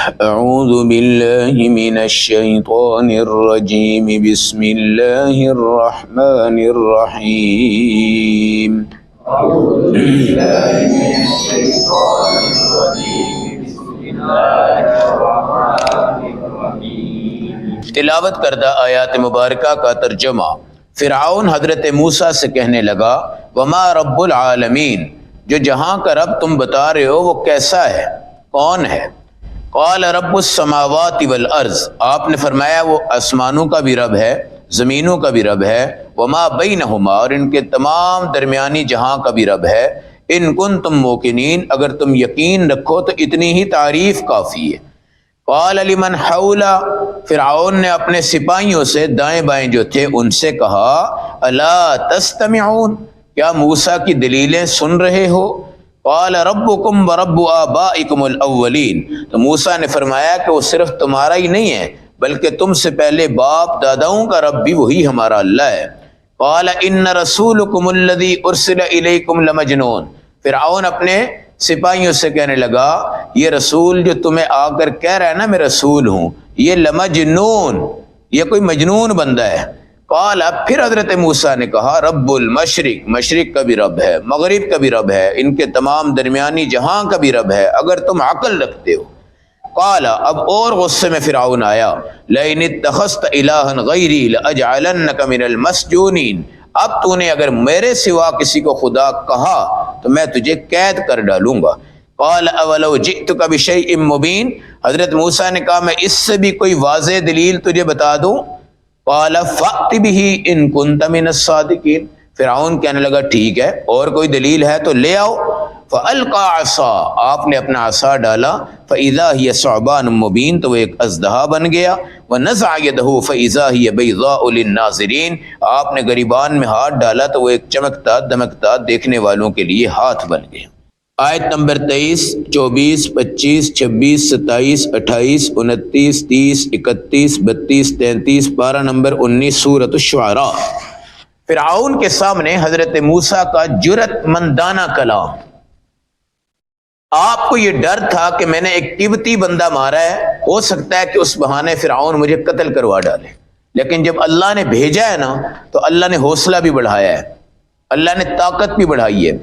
اعوذ باللہ من الشیطان الرجیم بسم اللہ الرحمن الرحیم اعوذ باللہ من الشیطان الرجیم بسم اللہ الرحمن الرحیم۔ تلاوت کردہ آیات مبارکہ کا ترجمہ۔ فرعون حضرت موسیٰ سے کہنے لگا وما رب العالمین، جو جہاں کا رب تم بتا رہے ہو وہ کیسا ہے، کون ہے؟ قال رب السماوات والارض، آپ نے فرمایا وہ آسمانوں کا بھی رب ہے، زمینوں کا بھی رب ہے، وما بینہما، اور ان کے تمام درمیانی جہاں کا بھی رب ہے، ان کنتم موقنین، اگر تم یقین رکھو تو اتنی ہی تعریف کافی ہے۔ قال لمن حولا، فرعون نے اپنے سپاہیوں سے دائیں بائیں جو تھے ان سے کہا الا تستمعون، کیا موسیٰ کی دلیلیں سن رہے ہو؟ قال ربکم ورب آبائکم الاولین، تو موسیٰ نے فرمایا کہ وہ صرف تمہارا ہی نہیں ہے بلکہ تم سے پہلے باپ داداؤں کا رب بھی وہی ہمارا اللہ ہے۔ قال ان رسولکم الذی ارسل الیکم لمجنون، فرعون اپنے سپاہیوں سے کہنے لگا یہ رسول جو تمہیں آ کر کہہ رہا ہے نا میں رسول ہوں، یہ لمجنون، یہ کوئی مجنون بندہ ہے۔ قال، پھر حضرت موسیٰ نے کہا رب المشرق، مشرق کا بھی رب ہے، مغرب کا بھی رب ہے، ان کے تمام درمیانی جہاں کا بھی رب ہے اگر تم عقل رکھتے ہو۔ قال، اب اور غصے میں فرعون آیا لئن اتخذت الہا غیری لاجعلنک من المسجونین، اب تو نے اگر میرے سوا کسی کو خدا کہا تو میں تجھے قید کر ڈالوں گا۔ قال اولو جئتک بشیء مبین، حضرت موسیٰ نے کہا میں اس سے بھی کوئی واضح دلیل تجھے بتا دوں۔ قال فأت بہ ان کنت من الصادقین، فرعون کہنے لگا ٹھیک ہے اور کوئی دلیل ہے تو لے آؤ۔ فألقى عصا، آپ نے اپنا عصا ڈالا، فإذا هي ثعبان مبین، تو وہ ایک اژدہا بن گیا۔ ونزع يده فإذا هي بيضاء للناظرین، آپ نے گریبان میں ہاتھ ڈالا تو وہ ایک چمکتا دمکتا دیکھنے والوں کے لیے ہاتھ بن گیا۔ آیت نمبر 23، 24، 25، 26، 27، 28، 29، 30، 31، 32، 33، پارہ نمبر 19 سورۃ الشعراء۔ فرعون کے سامنے حضرت موسیٰ کا جرأت مندانہ کلام۔ آپ کو یہ ڈر تھا کہ میں نے ایک قبطی بندہ مارا ہے، ہو سکتا ہے کہ اس بہانے فرعون مجھے قتل کروا ڈالے، لیکن جب اللہ نے بھیجا ہے نا تو اللہ نے حوصلہ بھی بڑھایا ہے، اللہ نے طاقت بھی بڑھائی ہے،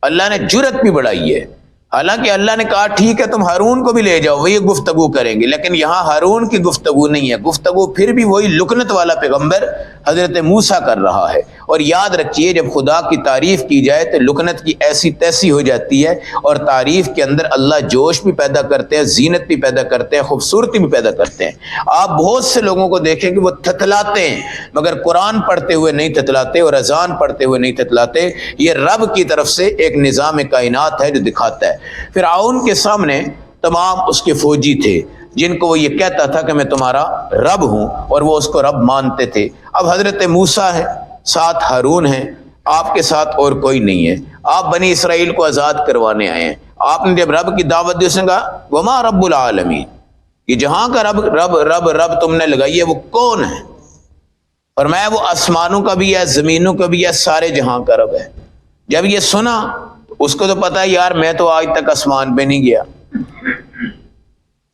اللہ نے جرأت بھی بڑھائی ہے۔ حالانکہ اللہ نے کہا ٹھیک ہے تم ہارون کو بھی لے جاؤ، وہی گفتگو کریں گے، لیکن یہاں ہارون کی گفتگو نہیں ہے، گفتگو پھر بھی وہی لکنت والا پیغمبر حضرت موسیٰ کر رہا ہے۔ اور یاد رکھیے جب خدا کی تعریف کی جائے تو لکنت کی ایسی تیسی ہو جاتی ہے، اور تعریف کے اندر اللہ جوش بھی پیدا کرتے ہیں، زینت بھی پیدا کرتے ہیں، خوبصورتی بھی پیدا کرتے ہیں۔ آپ بہت سے لوگوں کو دیکھیں کہ وہ تھتلاتے ہیں مگر قرآن پڑھتے ہوئے نہیں تھتلاتے اور اذان پڑھتے ہوئے نہیں تھتلاتے، یہ رب کی طرف سے ایک نظام کائنات ہے جو دکھاتا ہے۔ فرعون کے سامنے تمام اس کے فوجی تھے جن کو وہ یہ کہتا تھا کہ میں تمہارا رب ہوں، اور وہ اس کو رب مانتے تھے۔ اب حضرت موسیٰ ہے، ساتھ ہارون ہیں، آپ کے ساتھ اور کوئی نہیں ہے، آپ بنی اسرائیل کو آزاد کروانے آئے ہیں۔ آپ نے جب رب کی دعوت دی اس نے کہا وما رب العالمین، یہ جہاں کا رب رب رب رب تم نے لگائی ہے وہ کون ہے؟ فرمایا وہ آسمانوں کا بھی ہے، زمینوں کا بھی ہے، سارے جہاں کا رب ہے۔ جب یہ سنا اس کو تو پتا ہے یار میں تو آج تک آسمان پہ نہیں گیا،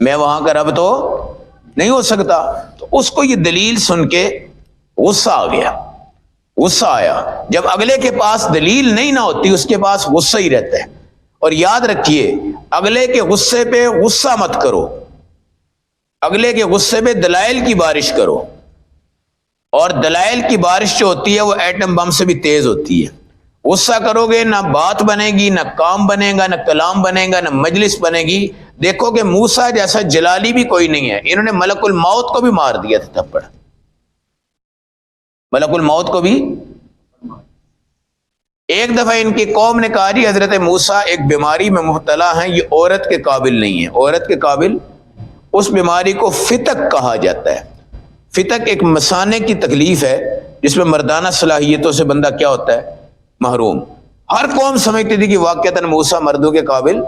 میں وہاں کا رب تو نہیں ہو سکتا، تو اس کو یہ دلیل سن کے غصہ آ گیا، غصہ آیا۔ جب اگلے کے پاس دلیل نہیں نہ ہوتی اس کے پاس غصہ ہی رہتا ہے۔ اور یاد رکھیے اگلے کے غصے پہ غصہ مت کرو، اگلے کے غصے پہ دلائل کی بارش کرو، اور دلائل کی بارش جو ہوتی ہے وہ ایٹم بم سے بھی تیز ہوتی ہے۔ غصہ کرو گے نہ بات بنے گی، نہ کام بنے گا، نہ کلام بنے گا، نہ مجلس بنے گی۔ دیکھو کہ موسیٰ جیسا جلالی بھی کوئی نہیں ہے، انہوں نے ملک الموت کو بھی مار دیا تھا تھپڑ، ملک الموت کو بھی۔ ایک دفعہ ان کی قوم نے کہا جی حضرت موسیٰ ایک بیماری میں مبتلا ہیں، یہ عورت کے قابل نہیں ہے، عورت کے قابل، اس بیماری کو فتق کہا جاتا ہے۔ فتق ایک مثانے کی تکلیف ہے جس میں مردانہ صلاحیتوں سے بندہ کیا ہوتا ہے؟ محروم۔ ہر قوم سمجھتی تھی کہ واقعتاً موسیٰ مردوں کے قابل،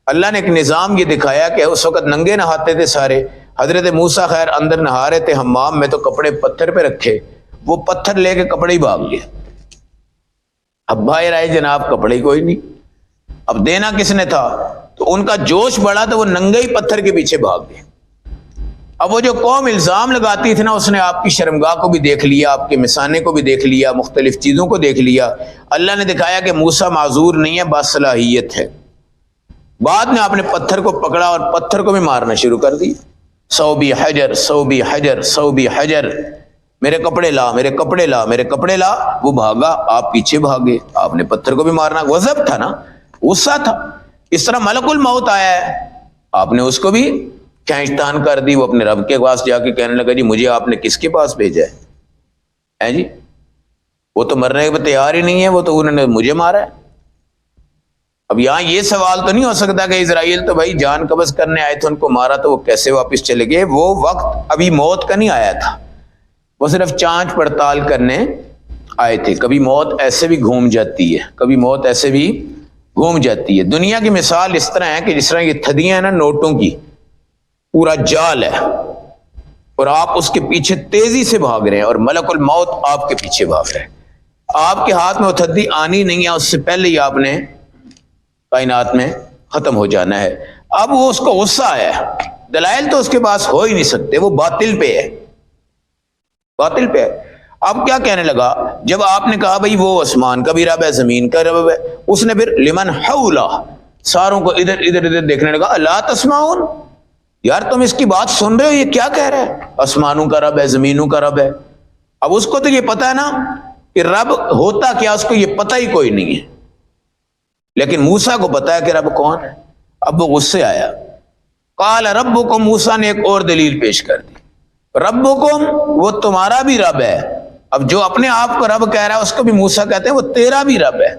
اللہ نے ایک نظام یہ دکھایا کہ اس وقت ننگے نہاتے تھے سارے، حضرت موسیٰ خیر اندر نہا رہے تھے حمام میں تو کپڑے پتھر پہ رکھے، وہ پتھر لے کے کپڑے ہی بھاگ گئے۔ اب باہر آئے جناب کپڑے کوئی نہیں، اب دینا کس نے تھا؟ تو ان کا جوش بڑھا تو وہ ننگے ہی پتھر کے پیچھے بھاگ گئے۔ اب وہ جو قوم الزام لگاتی تھی نا، اس نے آپ کی شرمگاہ کو بھی دیکھ لیا، آپ کے مثانے کو بھی دیکھ لیا، مختلف چیزوں کو دیکھ لیا۔ اللہ نے دکھایا کہ موسیٰ معذور نہیں ہے، باصلاحیت ہے۔ بعد میں آپ نے پتھر کو پکڑا اور پتھر کو بھی مارنا شروع کر دی۔ صوبی حجر صوبی حجر صوبی حجر، میرے کپڑے لا میرے کپڑے لا میرے کپڑے لا۔ وہ بھاگا، آپ پیچھے بھاگے، آپ نے پتھر کو بھی مارنا۔ غضب تھا نا، غصہ تھا۔ اس طرح ملک الموت آیا ہے، آپ نے اس کو بھی کھینچتان کر دی۔ وہ اپنے رب کے پاس جا کے کہنے لگا جی مجھے آپ نے کس کے پاس بھیجا ہے جی؟ وہ تو مرنے پہ تیار ہی نہیں ہے، وہ تو انہوں نے مجھے مارا ہے۔ اب یہاں یہ سوال تو نہیں ہو سکتا کہ اسرائیل تو بھائی جان قبض کرنے آئے تھے، ان کو مارا تو وہ کیسے واپس چلے گئے؟ وہ وقت ابھی موت کا نہیں آیا تھا، وہ صرف جانچ پڑتال کرنے آئے تھے۔ کبھی موت ایسے بھی گھوم جاتی ہے، کبھی موت ایسے بھی گھوم جاتی ہے۔ دنیا کی مثال اس طرح ہے کہ جس طرح یہ تھدیاں ہیں نا نوٹوں کی، پورا جال ہے اور آپ اس کے پیچھے تیزی سے بھاگ رہے ہیں، اور ملک الموت آپ کے پیچھے بھاگ رہے ہیں۔ آپ کے ہاتھ میں وہ تھدی آنی نہیں ہے، اس سے پہلے ہی آپ نے کائنات میں ختم ہو جانا ہے۔ اب وہ اس کو غصہ ہے، دلائل تو اس کے پاس ہو ہی نہیں سکتے، وہ باطل پہ ہے، باطل پہ ہے۔ اب کیا کہنے لگا جب آپ نے کہا بھئی وہ آسمان کا بھی رب ہے، زمین کا رب ہے، اس نے پھر لمن حولہ، ساروں کو ادھر ادھر ادھر دیکھنے لگا، الا تسمعون، یار تم اس کی بات سن رہے ہو؟ یہ کیا کہہ رہا ہے؟ آسمانوں کا رب ہے، زمینوں کا رب ہے۔ اب اس کو تو یہ پتا ہے نا کہ رب ہوتا کیا، اس کو یہ پتہ ہی کوئی نہیں ہے، لیکن موسیٰ کو پتا ہے کہ رب کون ہے۔ اب وہ غصے آیا۔ قال ربکم، موسیٰ نے ایک اور دلیل پیش کر دی۔ ربکم، وہ تمہارا بھی رب ہے۔ اب جو اپنے آپ کو رب کہہ رہا ہے اس کو بھی موسیٰ کہتے ہیں وہ تیرا بھی رب ہے،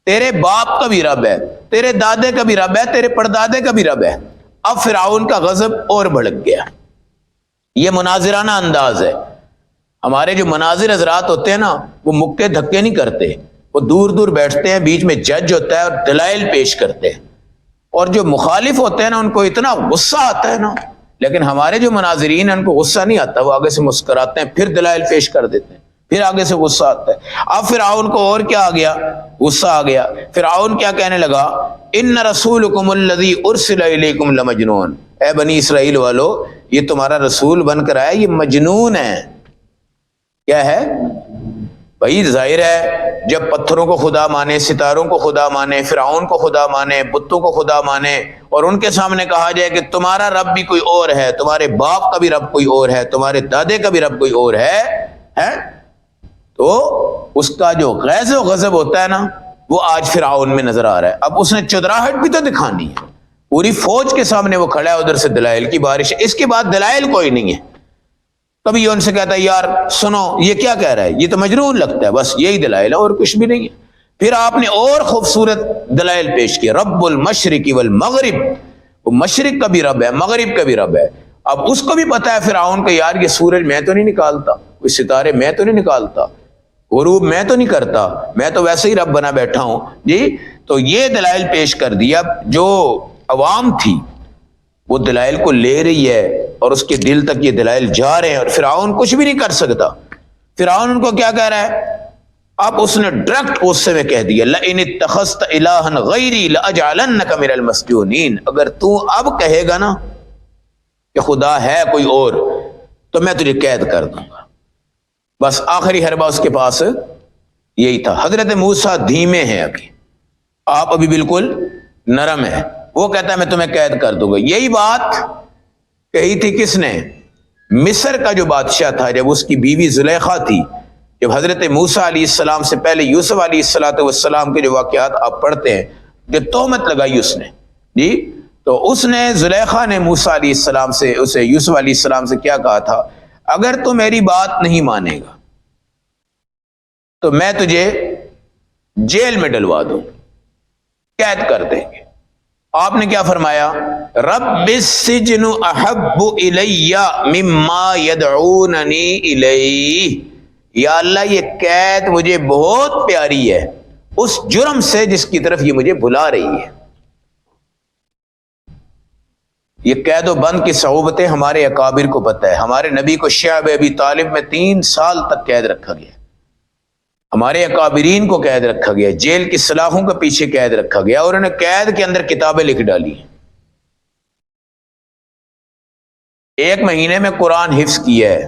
تیرے باپ کا بھی رب ہے، تیرے دادے کا بھی رب ہے، تیرے پردادے کا بھی رب ہے۔ اب فرعون کا غضب اور بھڑک گیا۔ یہ مناظرانہ انداز ہے۔ ہمارے جو مناظر حضرات ہوتے ہیں نا، وہ مکے دھکے نہیں کرتے، وہ دور دور بیٹھتے ہیں، بیچ میں جج ہوتا ہے اور دلائل پیش کرتے ہیں، اور جو مخالف ہوتے ہیں نا ان کو اتنا غصہ آتا ہے نا، لیکن ہمارے جو مناظرین ہیں ان کو غصہ نہیں آتا، وہ آگے سے مسکراتے ہیں، پھر دلائل پیش کر دیتے ہیں، پھر آگے سے غصہ آتا ہے۔ اب فرعون کو اور کیا آ گیا؟ غصہ آ گیا۔ فرعون کیا کہنے لگا؟ ان رسولکم الذی ارسل الیکم لمجنون، اے بنی اسرائیل والو، یہ تمہارا رسول بن کر آیا، یہ مجنون ہے۔ کیا ہے بھائی؟ ظاہر ہے جب پتھروں کو خدا مانے، ستاروں کو خدا مانے، فرعون کو خدا مانے، بتوں کو خدا مانے، اور ان کے سامنے کہا جائے کہ تمہارا رب بھی کوئی اور ہے، تمہارے باپ کا بھی رب کوئی اور ہے، تمہارے دادے کا بھی رب کوئی اور ہے، تو اس کا جو غیظ و غضب ہوتا ہے نا وہ آج فرعون میں نظر آ رہا ہے۔ اب اس نے چودراہٹ بھی تو دکھانی ہے، پوری فوج کے سامنے وہ کھڑا ہے، ادھر سے دلائل کی بارش ہے، اس کے بعد دلائل کوئی نہیں ہے۔ کبھی یہ ان سے کہتا ہے یار سنو یہ کیا کہہ رہا ہے، یہ تو مجنون لگتا ہے، بس یہی دلائل ہے اور کچھ بھی نہیں ہے۔ پھر آپ نے اور خوبصورت دلائل پیش کیا، رب المشرق والمغرب، وہ مشرق کا بھی رب ہے، مغرب کا بھی رب ہے۔ اب اس کو بھی پتا ہے فرعون کو، یار یہ سورج میں تو نہیں نکالتا، کوئی ستارے میں تو نہیں نکالتا، غروب میں تو نہیں کرتا، میں تو ویسے ہی رب بنا بیٹھا ہوں جی۔ تو یہ دلائل پیش کر دیا۔ جو عوام تھی وہ دلائل کو لے رہی ہے اور اس کے دل تک یہ دلائل جا رہے ہیں، اور فرعون کچھ بھی نہیں کر سکتا۔ فرعون ان کو کیا کہہ رہا ہے؟ اب اس نے ڈائریکٹ غصے میں کہہ دیا، لئن اتخذت الہا غیری لاجعلنک من المسجونین، اگر تو اب کہے گا نا کہ خدا ہے کوئی اور تو میں تجھے قید کر دوں گا۔ بس آخری حربہ اس کے پاس یہی تھا۔ حضرت موسیٰ دھیمے ہیں، ابھی آپ ابھی بالکل نرم ہیں، وہ کہتا ہے میں تمہیں قید کر دوں گا۔ یہی بات کہی تھی کس نے؟ مصر کا جو بادشاہ تھا، جب اس کی بیوی زلیخا تھی، جب حضرت موسیٰ علیہ السلام سے پہلے یوسف علیہ السلام کے جو واقعات آپ پڑھتے ہیں، جو تہمت لگائی اس نے جی، تو اس نے زلیخا نے موسیٰ علیہ السلام سے، اسے یوسف علیہ السلام سے کیا کہا تھا؟ اگر تو میری بات نہیں مانے گا تو میں تجھے جیل میں ڈلوا دوں، قید کر دیں گے۔ آپ نے کیا فرمایا؟ رب السجن احب الی مما یدعوننی الیہ، یا اللہ یہ قید مجھے بہت پیاری ہے اس جرم سے جس کی طرف یہ مجھے بلا رہی ہے۔ یہ قید و بند کی صعوبتیں ہمارے اکابر کو پتہ ہے۔ ہمارے نبی کو شعب ابی طالب میں 3 سال تک قید رکھا گیا، ہمارے اکابرین کو قید رکھا گیا، جیل کی سلاخوں کے پیچھے قید رکھا گیا، اور انہوں نے قید کے اندر کتابیں لکھ ڈالی ہیں۔ 1 مہینے میں قرآن حفظ کیا ہے،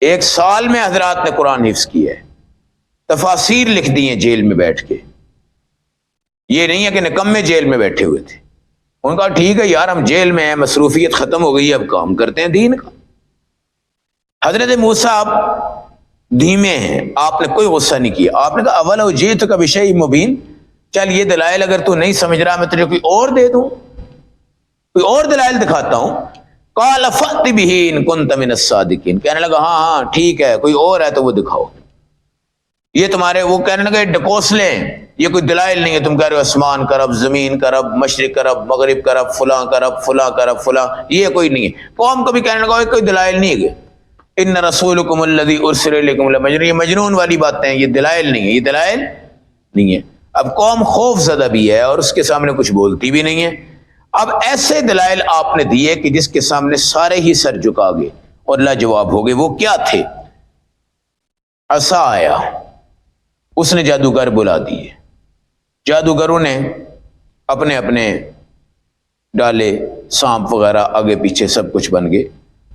1 سال میں حضرات نے قرآن حفظ کیا ہے، تفاسیر لکھ دی ہیں جیل میں بیٹھ کے۔ یہ نہیں ہے کہ نکمے جیل میں بیٹھے ہوئے تھے، ان کا ٹھیک ہے یار ہم جیل میں ہیں، مصروفیت ختم ہو گئی ہے، اب کام کرتے ہیں دین کا۔ حضرت موسیٰ آپ دھیمے ہیں، آپ نے کوئی غصہ نہیں کیا، آپ نے کہا اولو جئتک بشیء مبین، چل یہ دلائل اگر تو نہیں سمجھ رہا میں تجھے کوئی اور دے دوں، کوئی اور دلائل دکھاتا ہوں۔ قال فأت بہ ان کنت من الصادقین، کہنے لگا ہاں ہاں ٹھیک ہے، کوئی اور ہے تو وہ دکھاؤ۔ یہ تمہارے، وہ کہنے لگا ڈکوسلے، یہ کوئی دلائل نہیں ہے، تم کہہ رہے ہو آسمان کا رب، زمین کا رب، مشرق کا رب، مغرب کا رب، فلاں کا رب، فلاں کا رب، فلاں، یہ کوئی نہیں ہے۔ قوم کو بھی کہنے لگا کوئی دلائل نہیں ہے، ان رسولکم الذی ارسل الیکم لمجنون، یہ مجنون والی باتیں ہیں، یہ دلائل نہیں ہے، یہ دلائل نہیں ہے۔ اب قوم خوف زدہ بھی ہے اور اس کے سامنے کچھ بولتی بھی نہیں ہے۔ اب ایسے دلائل آپ نے دیے کہ جس کے سامنے سارے ہی سر جھکا گئے اور لاجواب ہو گئے۔ وہ کیا تھے؟ عصا آیا، اس نے جادوگر بلا دیے، جادوگروں نے اپنے اپنے ڈالے، سانپ وغیرہ آگے پیچھے سب کچھ بن گئے،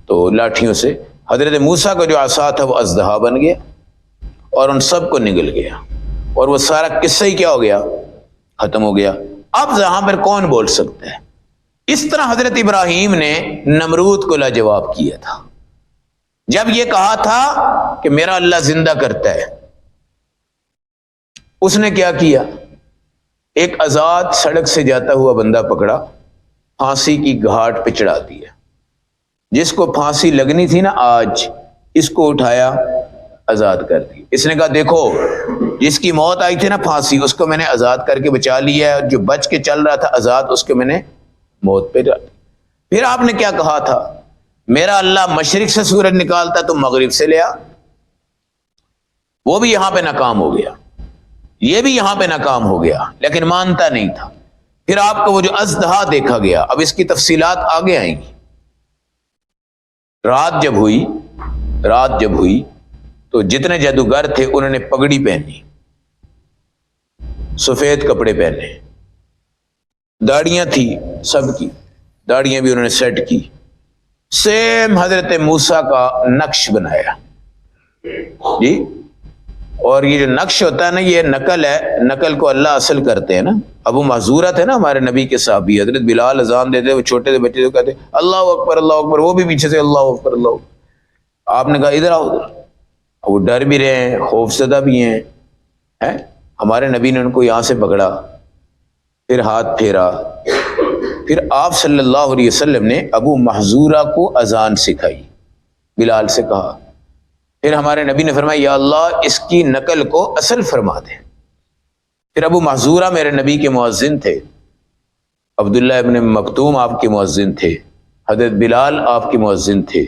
تو لاٹھیوں سے حضرت موسیٰ کا جو عصا تھا وہ اژدہا بن گیا اور ان سب کو نگل گیا، اور وہ سارا قصہ ہی کیا ہو گیا؟ ختم ہو گیا۔ اب یہاں پر کون بول سکتا ہے؟ اس طرح حضرت ابراہیم نے نمرود کو لاجواب کیا تھا جب یہ کہا تھا کہ میرا اللہ زندہ کرتا ہے۔ اس نے کیا کیا؟ ایک آزاد سڑک سے جاتا ہوا بندہ پکڑا، پھانسی کی گھاٹ پہ چڑھا دیا۔ جس کو پھانسی لگنی تھی نا آج، اس کو اٹھایا، آزاد کر دی۔ اس نے کہا دیکھو جس کی موت آئی تھی نا پھانسی، اس کو میں نے آزاد کر کے بچا لیا ہے، اور جو بچ کے چل رہا تھا آزاد، اس کو میں نے موت پہ ڈال دیا۔ پھر آپ نے کیا کہا تھا؟ میرا اللہ مشرق سے سورج نکالتا تو مغرب سے لیا۔ وہ بھی یہاں پہ ناکام ہو گیا، یہ بھی یہاں پہ ناکام ہو گیا، لیکن مانتا نہیں تھا۔ پھر آپ کو وہ جو اژدہا دیکھا گیا، اب اس کی تفصیلات آگے آئیں گی۔ رات جب ہوئی تو جتنے جادوگر تھے انہوں نے پگڑی پہنی، سفید کپڑے پہنے، داڑیاں تھی سب کی، داڑیاں بھی انہوں نے سیٹ کی، سیم حضرت موسیٰ کا نقش بنایا جی۔ اور یہ جو نقش ہوتا ہے نا، یہ نقل ہے، نقل کو اللہ اصل کرتے ہیں نا۔ ابو محذورہ تھے نا ہمارے نبی کے صحابی، حضرت بلال اذان دیتے، وہ چھوٹے سے بچے تو کہتے اللہ اکبر اللہ اکبر، وہ بھی پیچھے سے اللہ اکبر اللہ اکبر۔ آپ نے کہا ادھر آؤ، ادھر۔ وہ ڈر بھی رہے ہیں، خوف زدہ بھی ہیں۔ ہمارے نبی نے ان کو یہاں سے پکڑا، پھر ہاتھ پھیرا، پھر آپ صلی اللہ علیہ وسلم نے ابو محذورہ کو اذان سکھائی، بلال سے کہا۔ پھر ہمارے نبی نے فرمایا یا اللہ اس کی نقل کو اصل فرما دے۔ پھر ابو محذورہ میرے نبی کے مؤذن تھے، عبداللہ ابن مکتوم آپ کے مؤذن تھے، حضرت بلال آپ کے مؤذن تھے۔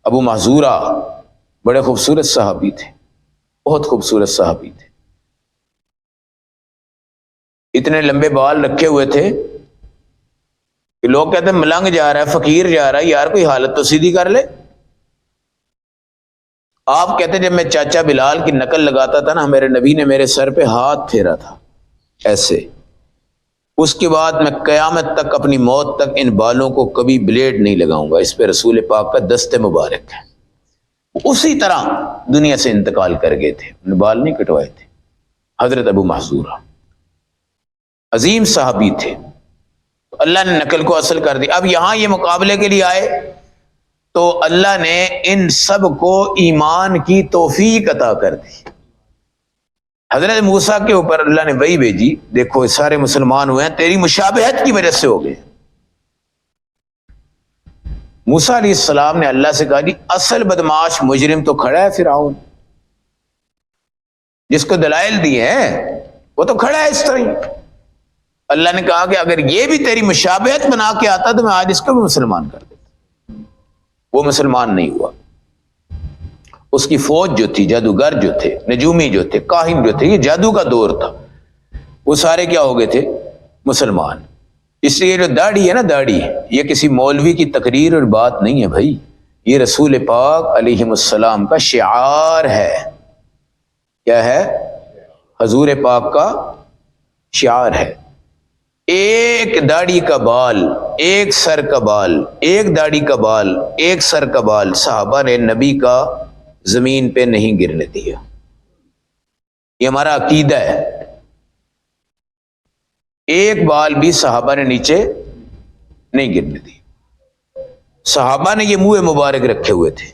ابو محذورہ بڑے خوبصورت صحابی تھے، بہت خوبصورت صحابی تھے، اتنے لمبے بال رکھے ہوئے تھے کہ لوگ کہتے ہیں ملنگ جا رہا ہے، فقیر جا رہا ہے، یار کوئی حالت تو سیدھی کر لے۔ آپ کہتے ہیں جب میں چاچا بلال کی نقل لگاتا تھا نا، میرے نبی نے میرے سر پہ ہاتھ پھیرا تھا ایسے۔ اس کے بعد میں قیامت تک، اپنی موت تک ان بالوں کو کبھی بلیڈ نہیں لگاؤں گا، اس پہ رسول پاک کا دست مبارک ہے۔ اسی طرح دنیا سے انتقال کر گئے تھے، انہیں بال نہیں کٹوائے تھے۔ حضرت ابو محذورہ عظیم صحابی تھے، اللہ نے نقل کو اصل کر دی۔ اب یہاں یہ مقابلے کے لیے آئے تو اللہ نے ان سب کو ایمان کی توفیق عطا کر دی۔ حضرت موسیٰ کے اوپر اللہ نے وحی بھیجی، دیکھو یہ سارے مسلمان ہوئے ہیں، تیری مشابہت کی وجہ سے ہو گئے۔ موسیٰ علیہ السلام نے اللہ سے کہا جی اصل بدماش مجرم تو کھڑا ہے فرعون، جس کو دلائل دیے ہیں وہ تو کھڑا ہے اس طرح۔ اللہ نے کہا کہ اگر یہ بھی تیری مشابہت بنا کے آتا تو میں آج اس کو بھی مسلمان کر دیتا۔ وہ مسلمان نہیں ہوا۔ اس کی فوج جو تھی، جادوگر جو تھے، نجومی جو تھے، کاہن جو تھے، یہ جادو کا دور تھا، وہ سارے کیا ہو گئے تھے؟ مسلمان۔ اس لیے جو داڑھی ہے نا، داڑھی یہ کسی مولوی کی تقریر اور بات نہیں ہے بھائی، یہ رسول پاک علیہ السلام کا شعار ہے. کیا ہے؟ حضور پاک کا شعار ہے. ایک داڑھی کا بال، ایک سر کا بال، ایک داڑھی کا بال، ایک سر کا بال صحابہ نے نبی کا زمین پہ نہیں گرنے دیا. یہ ہمارا عقیدہ ہے. ایک بال بھی صحابہ نے نیچے نہیں گرنے دی. صحابہ نے یہ منہ مبارک رکھے ہوئے تھے.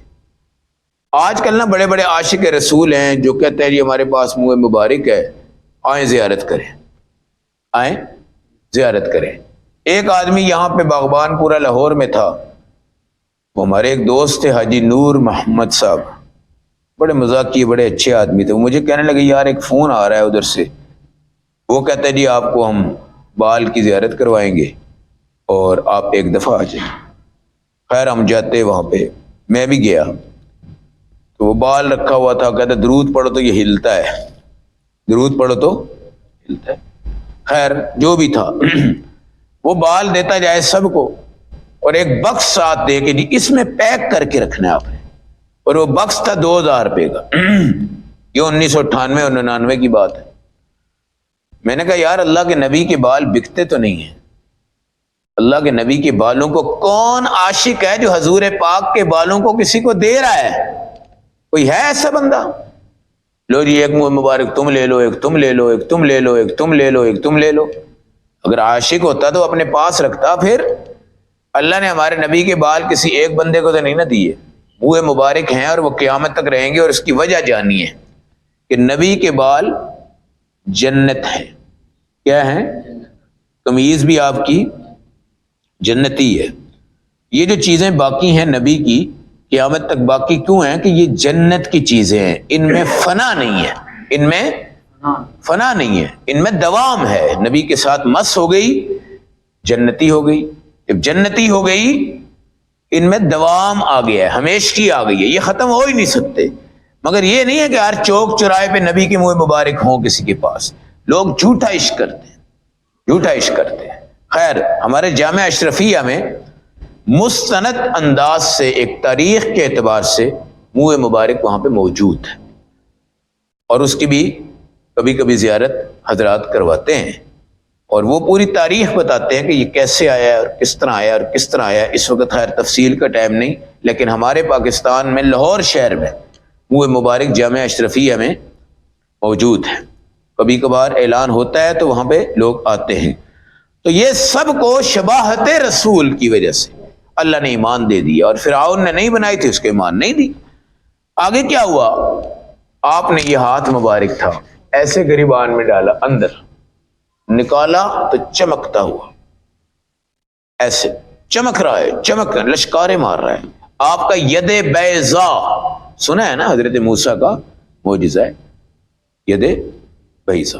آج کل نا بڑے بڑے عاشق رسول ہیں جو کہتے ہیں جی ہمارے پاس منہ مبارک ہے، آئیں زیارت کریں، آئیں زیارت کریں. ایک آدمی یہاں پہ باغبان پورا لاہور میں تھا، وہ ہمارے ایک دوست تھے حاجی نور محمد صاحب، بڑے مذاقی بڑے اچھے آدمی تھے. وہ مجھے کہنے لگے یار ایک فون آ رہا ہے ادھر سے، وہ کہتا ہے جی آپ کو ہم بال کی زیارت کروائیں گے اور آپ ایک دفعہ آ جائیں. خیر ہم جاتے وہاں پہ، میں بھی گیا تو وہ بال رکھا ہوا تھا، کہتا درود پڑھو تو یہ ہلتا ہے، درود پڑھو تو ہلتا ہے. خیر جو بھی تھا وہ بال دیتا جائے سب کو اور ایک بکس ساتھ دے کے جی اس میں پیک کر کے رکھنا ہے آپ نے. اور وہ بکس تھا 2000 روپے کا. یہ 1998 اور 99 کی بات ہے. میں نے کہا یار اللہ کے نبی کے بال بکتے تو نہیں ہیں. اللہ کے نبی کے بالوں کو کون عاشق ہے جو حضور پاک کے بالوں کو کسی کو دے رہا ہے؟ کوئی ہے ایسا بندہ؟ لو جی ایک منہ مبارک تم لے لو، ایک تم لے لو، ایک تم لے لو، ایک تم لے لو، ایک تم لے لو. اگر عاشق ہوتا تو اپنے پاس رکھتا. پھر اللہ نے ہمارے نبی کے بال کسی ایک بندے کو تو نہیں نہ دیے. منہ مبارک ہیں اور وہ قیامت تک رہیں گے. اور اس کی وجہ جانی ہے کہ نبی کے بال جنت ہیں. کیا ہیں؟ تمیز بھی آپ کی جنتی ہے. یہ جو چیزیں باقی ہیں نبی کی قیامت تک باقی کیوں ہیں کہ یہ جنت کی چیزیں ہیں، ان میں فنا نہیں ہے، ان میں فنا نہیں ہے، ان میں دوام ہے. نبی کے ساتھ مس ہو گئی جنتی ہو گئی. جب جنتی ہو گئی ان میں دوام آ گیا ہے، ہمیشگی آ گئی ہے، یہ ختم ہو ہی نہیں سکتے. مگر یہ نہیں ہے کہ ہر چوک چوراہے پہ نبی کے منہ مبارک ہوں کسی کے پاس. لوگ جھوٹا عشق کرتے ہیں، جھوٹا عشق کرتے ہیں. خیر ہمارے جامعہ اشرفیہ میں مستند انداز سے ایک تاریخ کے اعتبار سے منہ مبارک وہاں پہ موجود ہے اور اس کی بھی کبھی کبھی زیارت حضرات کرواتے ہیں اور وہ پوری تاریخ بتاتے ہیں کہ یہ کیسے آیا اور کس طرح آیا اور کس طرح آیا. اس وقت خیر تفصیل کا ٹائم نہیں، لیکن ہمارے پاکستان میں لاہور شہر میں منہ مبارک جامعہ اشرفیہ میں موجود ہے. کبھی کبھار اعلان ہوتا ہے تو وہاں پہ لوگ آتے ہیں. تو یہ سب کو شباہت رسول کی وجہ سے اللہ نے ایمان دے دیا. اور فرعون نے نہیں بنائی تھی، اس کو ایمان نہیں دی. آگے کیا ہوا؟ آپ نے یہ ہاتھ مبارک تھا ایسے گریبان میں ڈالا، اندر نکالا تو چمکتا ہوا، ایسے چمک رہا ہے، چمک لشکارے مار رہا ہے. آپ کا ید بیضا سنا ہے نا، حضرت موسیٰ کا معجزہ ہے ید بیضا،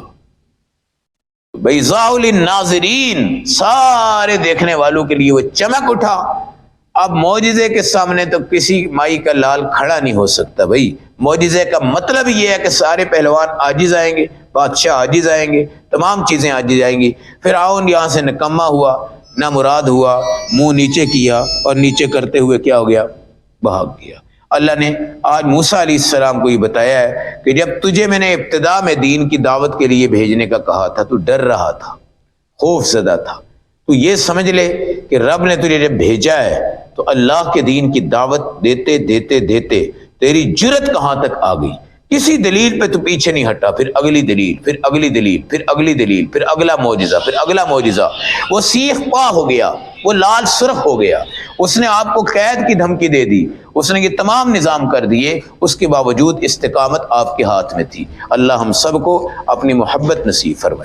بیضاء للناظرین، سارے دیکھنے والوں کے لیے وہ چمک اٹھا. اب معجزے کے سامنے تو کسی مائی کا لال کھڑا نہیں ہو سکتا. بھائی معجزے کا مطلب یہ ہے کہ سارے پہلوان عاجز آئیں گے، بادشاہ عاجز آئیں گے، تمام چیزیں عاجز آئیں گی. فرعون یہاں سے نکما ہوا، نامراد ہوا، منہ نیچے کیا اور نیچے کرتے ہوئے کیا ہو گیا؟ بھاگ گیا. اللہ نے آج موسیٰ علیہ السلام کو یہ بتایا ہے کہ جب تجھے میں نے ابتدا میں دین کی دعوت کے لیے بھیجنے کا کہا تھا تو ڈر رہا تھا، خوف زدہ تھا. تو یہ سمجھ لے کہ رب نے تجھے جب بھیجا ہے تو اللہ کے دین کی دعوت دیتے دیتے دیتے تیری جرت کہاں تک آ گئی. کسی دلیل پہ تو پیچھے نہیں ہٹا، پھر اگلی دلیل، پھر اگلی دلیل، پھر اگلی دلیل، پھر اگلا معجزہ، پھر اگلا معجزہ. وہ سیخ پا ہو گیا، وہ لال سرخ ہو گیا. اس نے آپ کو قید کی دھمکی دے دی، اس نے یہ تمام نظام کر دیے، اس کے باوجود استقامت آپ کے ہاتھ میں تھی. اللہ ہم سب کو اپنی محبت نصیب فرمائے.